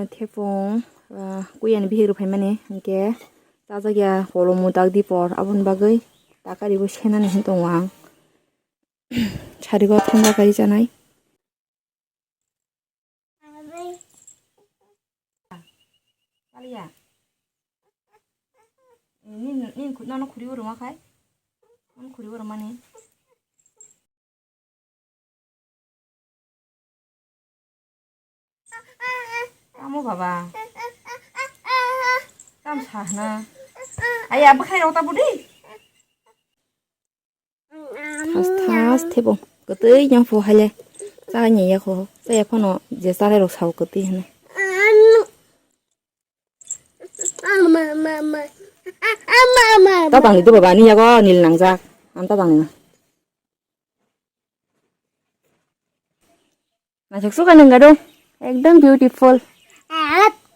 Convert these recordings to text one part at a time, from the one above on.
Tepung kuyan bihir paimani hingke tajagia kolomu dak dipor abun bagai takaribo senani hintong ang charigo thanda kai janai Alia nin nano khuri uro makai non khuri uro mani kamu baba kam sahna ayah bakai rota budi tas tepung ketui yang fu hale tanya ya ko saya pano je sare ro sau ketui hane Tatang itu baba ni ya ko nil nangjak am tatang ni na chuksu kan enggak dong ekdom beautiful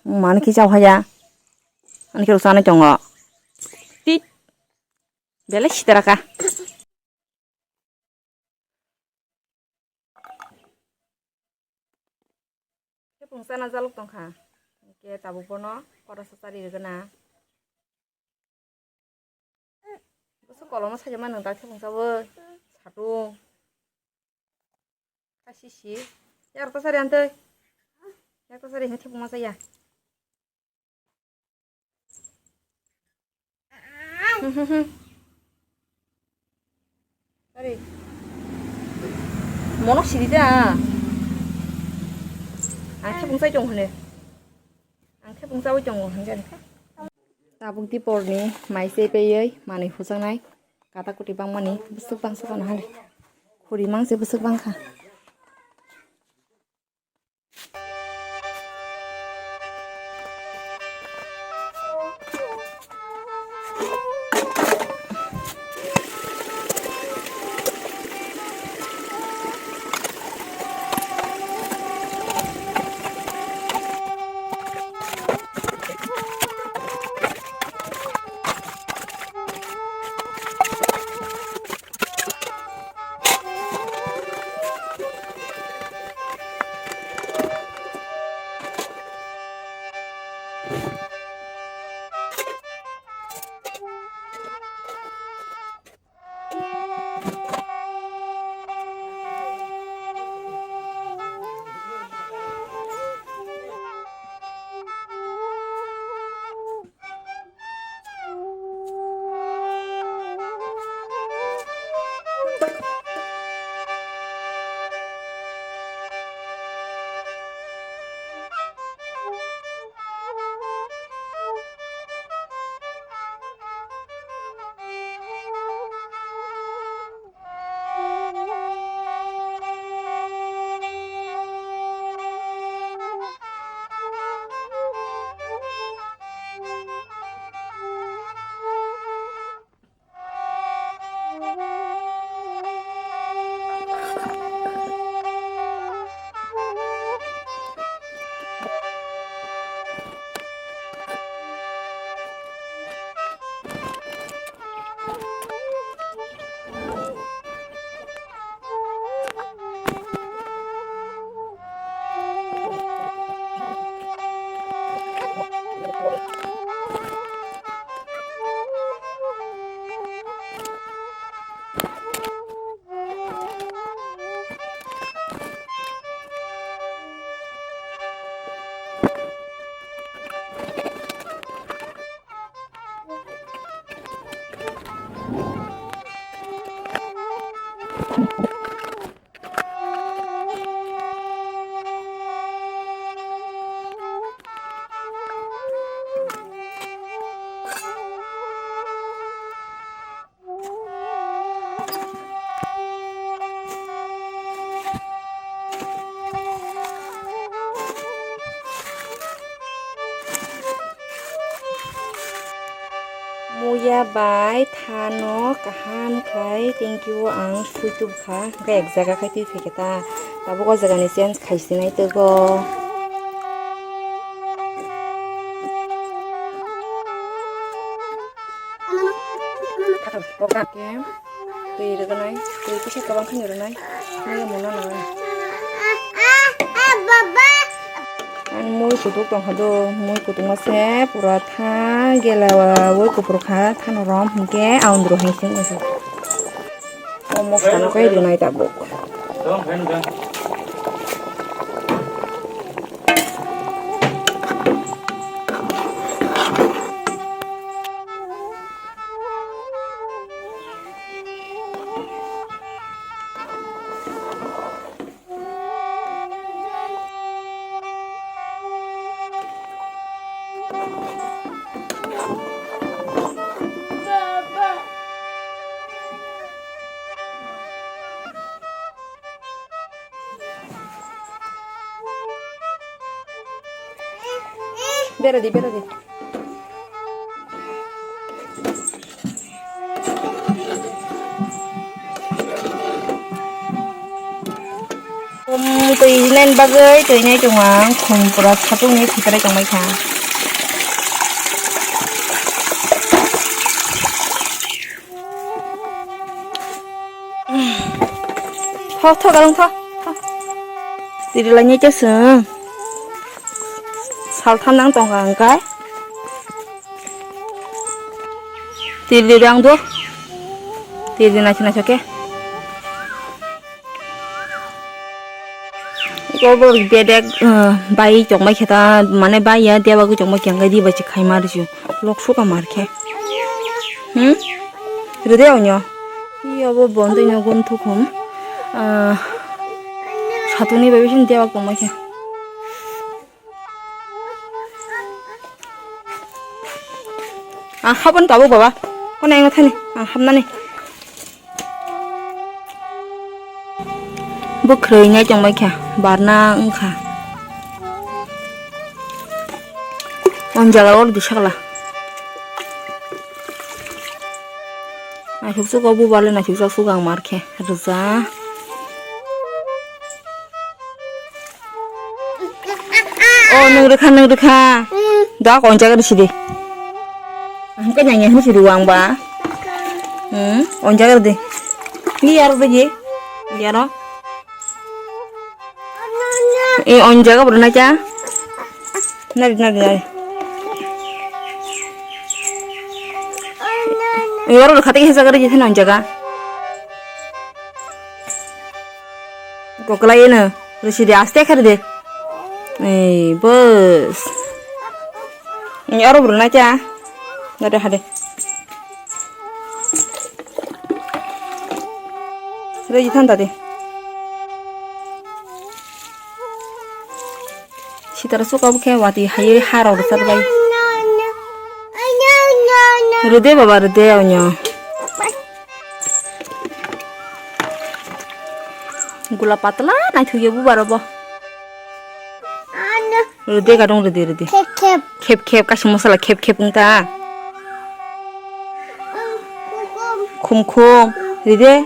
mana kicau aja ani kira sana congo tit beles teraka tepung sana jaluk tongkha ke tabu pono kora sasari regana Gusto kolomo saja mana ndak tepung sawo satu kasisi ya rata sari ante ya rata sari tepung masa ya Sari mono sirida tepung sai jong hone tepung sawo jong hone tabuk di porni mai se peyei mani hujangnai kata kuti bangmani busuk bangsa kana hale khuri mangse busuk bangkha Muya bai thano kaham khai thank you ang YouTube kha ga ek jaga khai tui pheketa tabo ko jaga ni change khaisi nai to go program ke tui re nai tui ki se kabang khani re nai muya mona na baba mui kutuk tong hado mui kutuk mase pura tha gelawa woi kupur kha thano rom hingke aundro hingsing mase omok sano kai dunai tabuk Beradi. Tùy nên ba gơi tùy này chung à khung pura satu ni kita dah chung mai kha. Thôi cả luôn thôi. Tùy là như chứ sương. Sao tham năng tông hàng cái. Tùy đang thuốc. Tùy này cho cái. Có bề đẹp bay chồng mấy ta mà này bay ya đẹp cái chồng mấy cái đi vậy chỉ khai mà được lộc số cả mà khe rồi đấy ông nhở 이거 뭐 뭔데냐 곤투 곰 사돈이 왜 신대 갖고 막 해. 아 한번 더 봐봐. con này nó thân này hầm này bức khơi ngay trong mấy kha bà na ung kha 언제 올라오도 샤글라 나 죽수가 부발래 나 죽수 수강 마르케 그러자 능르카 나 언제 그러시디 cái nhà nhà nó chỉ được bà 언제 그러디 니 알아보지 니 알아 이 언제가 부르나자 나리 이거를 가득 해서 그러지 새는 언제가 꼬끌라이는 그러시디 아스테카르데 에이 버스 여러 부르나자 나리 하래 그러지 탄다데 시다라 쏘가부케 와디 하이리 하라고 살바이 르데 바바 르데 언요 gula patla nai thuye bu barobo 르데 가동 르데 캡 가시 모살라 캡 응다 쿰쿰 르데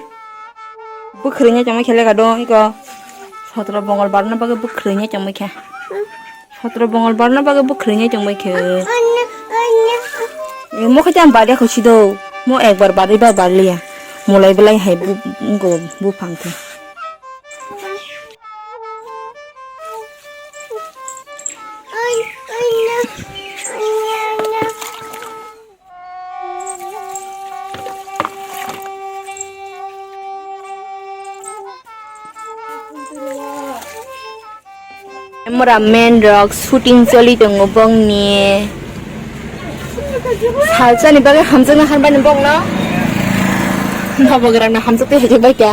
부크르냐 정말 켈레 가동 이거 서드라 봉을 바르나 바게 부크르냐 정말 खे 서드라 봉을 바르나 바게 부크르냐 정말 खे mo khá chăm bà đi khẩu chi đâu mo ek bar bà đi bà lia mo lại belai hay bu phang thế Mora main rock shooting choli dong bong ni 살자니 바게 함정나 한 번은 먹나? 너버그라면 함정도 해줘 볼게.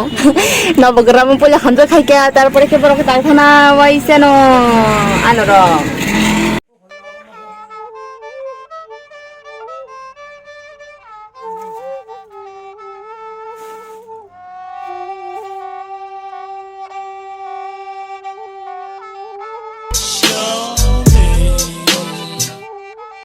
너버그라면 볼래 함정 할게. 따로 버리게 버리게 달타나 와 있어노 안으로.